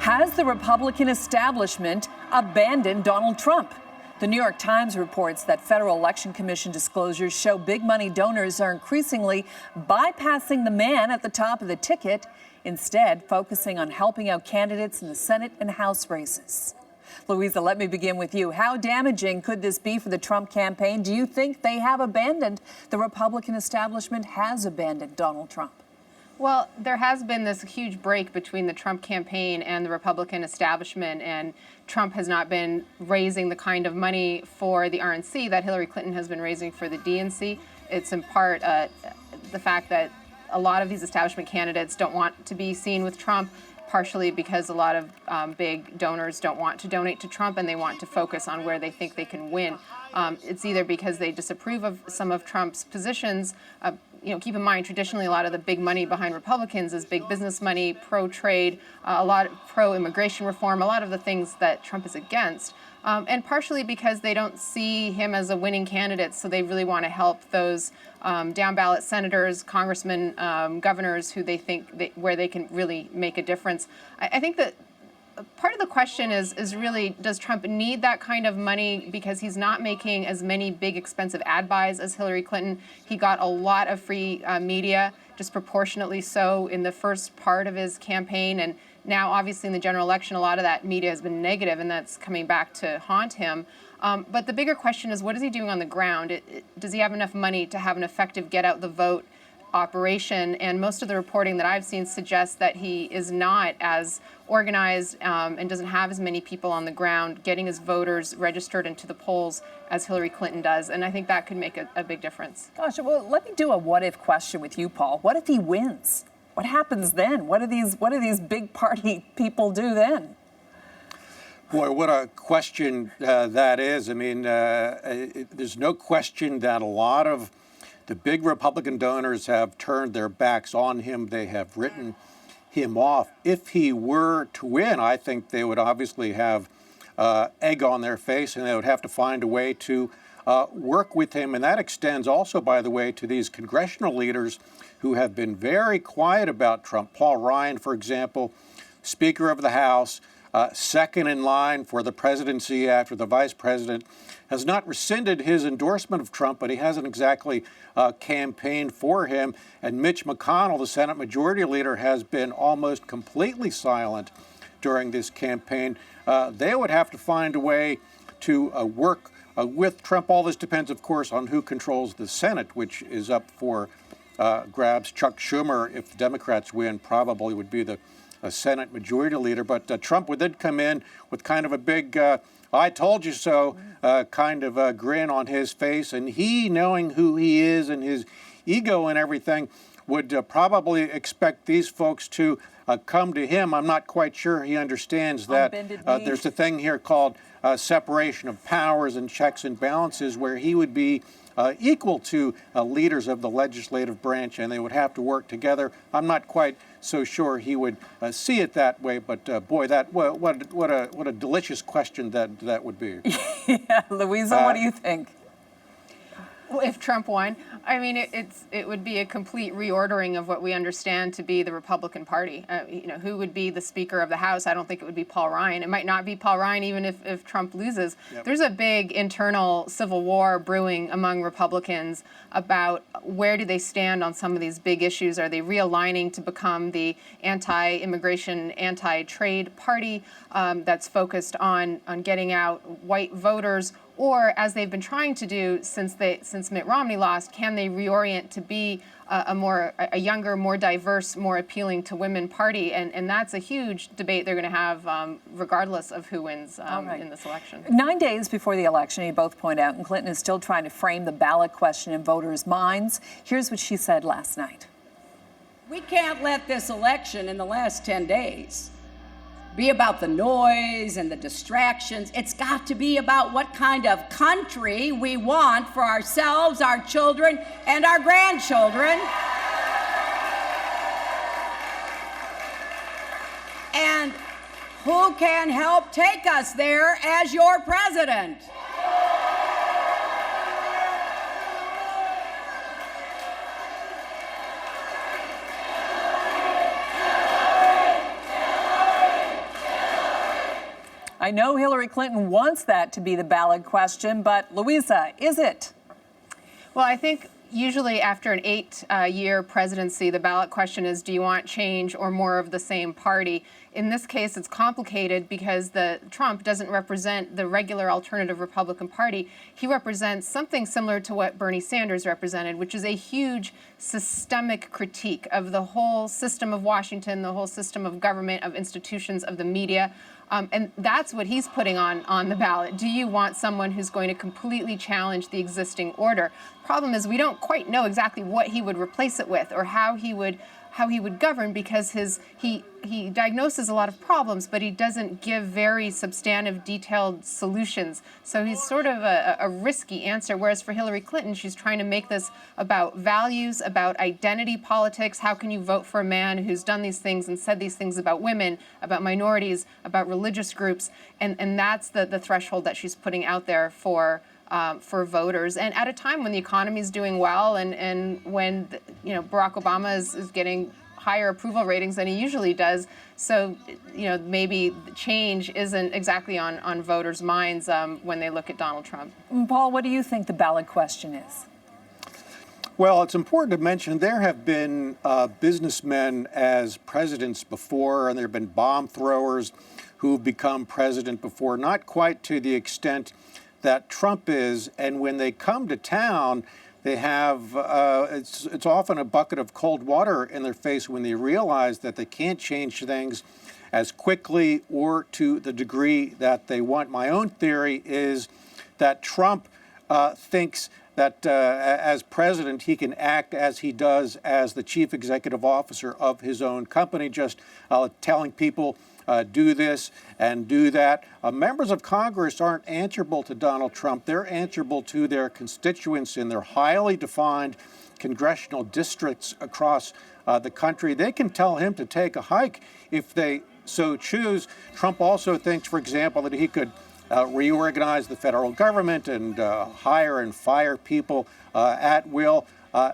Has the Republican establishment abandoned Donald Trump? The New York Times reports that Federal Election Commission disclosures show big money donors are increasingly bypassing the man at the top of the ticket, instead focusing on helping out candidates in the Senate and House races. Louisa, let me begin with you. How damaging could this be for the Trump campaign? Do you think they have abandoned, the Republican establishment has abandoned Donald Trump? Well, there has been this huge break between the Trump campaign and the Republican establishment, and Trump has not been raising the kind of money for the RNC that Hillary Clinton has been raising for the DNC. It's in part the fact that a lot of these establishment candidates don't want to be seen with Trump, partially because a lot of big donors don't want to donate to Trump and they want to focus on where they think they can win. It's either because they disapprove of some of Trump's positions. Keep in mind, traditionally, a lot of the big money behind Republicans is big business money, pro-trade, a lot of pro-immigration reform, a lot of the things that Trump is against. And partially because they don't see him as a winning candidate, so they really want to help those down-ballot senators, congressmen, governors who they think where they can really make a difference. I think that part of the question is really, does Trump need that kind of money because he's not making as many big, expensive ad buys as Hillary Clinton? He got a lot of free media, disproportionately so in the first part of his campaign. And now, obviously, in the general election, a lot of that media has been negative, and that's coming back to haunt him. But the bigger question is, what is he doing on the ground? Does he have enough money to have an effective get-out-the-vote operation? And most of the reporting that I've seen suggests that he is not as organized and doesn't have as many people on the ground getting his voters registered into the polls as Hillary Clinton does. And I think that could make a big difference. Gosh, well, let me do a what-if question with you, Paul. What if he wins? What happens then? What do these big party people do then? Boy, what a question that is. I mean, there's no question that a lot of the big Republican donors have turned their backs on him. They have written him off. If he were to win, I think they would obviously have egg on their face, and they would have to find a way to work with him. And that extends also, by the way, to these congressional leaders who have been very quiet about Trump. Paul Ryan, for example, Speaker of the House, second in line for the presidency after the vice president, has not rescinded his endorsement of Trump, but he hasn't exactly campaigned for him. And Mitch McConnell, the Senate Majority Leader, has been almost completely silent during this campaign. They would have to find a way to work with Trump. All this depends, of course, on who controls the Senate, which is up for grabs. Chuck Schumer, if the Democrats win, probably would be the Senate Majority Leader. But Trump would then come in with kind of a big I told you so kind of a grin on his face. And he, knowing who he is and his ego and everything, would probably expect these folks to come to him. I'm not quite sure he understands that there's a thing here called separation of powers and checks and balances, where he would be equal to leaders of the legislative branch, and they would have to work together. I'm not quite so sure he would see it that way, but boy, that what a delicious question that would be. Yeah, Louisa, what do you think? If Trump won, I mean, it would be a complete reordering of what we understand to be the Republican Party. Who would be the Speaker of the House? I don't think it would be Paul Ryan. It might not be Paul Ryan even if Trump loses. Yep. There's a big internal civil war brewing among Republicans about where do they stand on some of these big issues. Are they realigning to become the anti-immigration, anti-trade party that's focused on getting out white voters? Or, as they've been trying to do since Mitt Romney lost, can they reorient to be a younger, more diverse, more appealing to women party? And that's a huge debate they're going to have regardless of who wins in this election. 9 days before the election, you both point out, and Clinton is still trying to frame the ballot question in voters' minds. Here's what she said last night. We can't let this election in the last 10 days be about the noise and the distractions. It's got to be about what kind of country we want for ourselves, our children, and our grandchildren. And who can help take us there as your president? I know Hillary Clinton wants that to be the ballot question, but Louisa, is it? Well, I think usually after an 8-year presidency, the ballot question is, do you want change or more of the same party? In this case, it's complicated because Trump doesn't represent the regular alternative Republican Party. He represents something similar to what Bernie Sanders represented, which is a huge systemic critique of the whole system of Washington, the whole system of government, of institutions, of the media. And that's what he's putting on the ballot. Do you want someone who's going to completely challenge the existing order? Problem is, we don't quite know exactly what he would replace it with or how he would govern, because he diagnoses a lot of problems, but he doesn't give very substantive, detailed solutions. So he's sort of a risky answer, whereas for Hillary Clinton, she's trying to make this about values, about identity politics. How can you vote for a man who's done these things and said these things about women, about minorities, about religious groups? And that's the threshold that she's putting out there for voters, and at a time when the economy is doing well, and when Barack Obama is getting higher approval ratings than he usually does. So maybe change isn't exactly on voters' minds when they look at Donald Trump. Paul, what do you think the ballot question is? Well, it's important to mention there have been businessmen as presidents before, and there have been bomb throwers who've become president before, not quite to the extent that Trump is. And when they come to town, they have it's often a bucket of cold water in their face when they realize that they can't change things as quickly or to the degree that they want. My own theory is that Trump thinks that as president, he can act as he does as the chief executive officer of his own company, just telling people do this and do that. Members of Congress aren't answerable to Donald Trump. They're answerable to their constituents in their highly defined congressional districts across the country. They can tell him to take a hike if they so choose. Trump also thinks, for example, that he could reorganize the federal government and hire and fire people at will.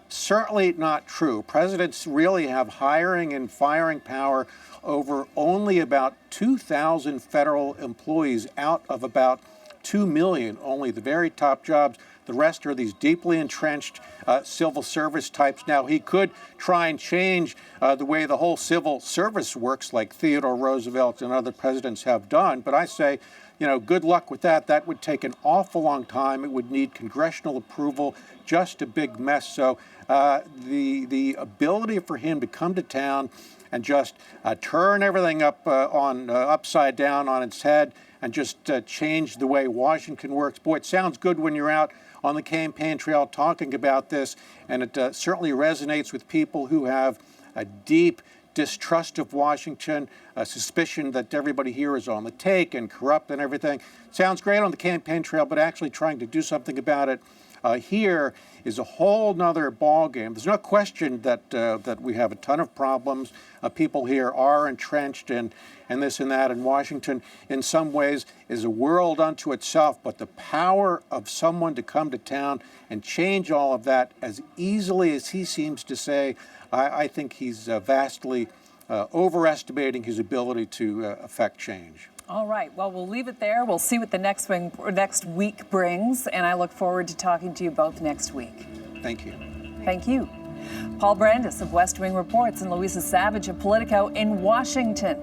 Certainly not true. Presidents really have hiring and firing power over only about 2,000 federal employees out of about 2 million, only the very top jobs. The rest are these deeply entrenched civil service types. Now, he could try and change the way the whole civil service works, like Theodore Roosevelt and other presidents have done. But I say, good luck with that. That would take an awful long time. It would need congressional approval, just a big mess. So the ability for him to come to town and just turn everything upside down on its head and just change the way Washington works. Boy, it sounds good when you're out on the campaign trail talking about this, and it certainly resonates with people who have a deep distrust of Washington, a suspicion that everybody here is on the take and corrupt and everything. Sounds great on the campaign trail, but actually trying to do something about it here is a whole nother ballgame. There's no question that we have a ton of problems. People here are entrenched in this and that, and Washington in some ways is a world unto itself, but the power of someone to come to town and change all of that as easily as he seems to say, I think he's vastly overestimating his ability to affect change. All right. Well, we'll leave it there. We'll see what the next week brings, and I look forward to talking to you both next week. Thank you. Thank you. Paul Brandis of West Wing Reports and Louisa Savage of Politico in Washington.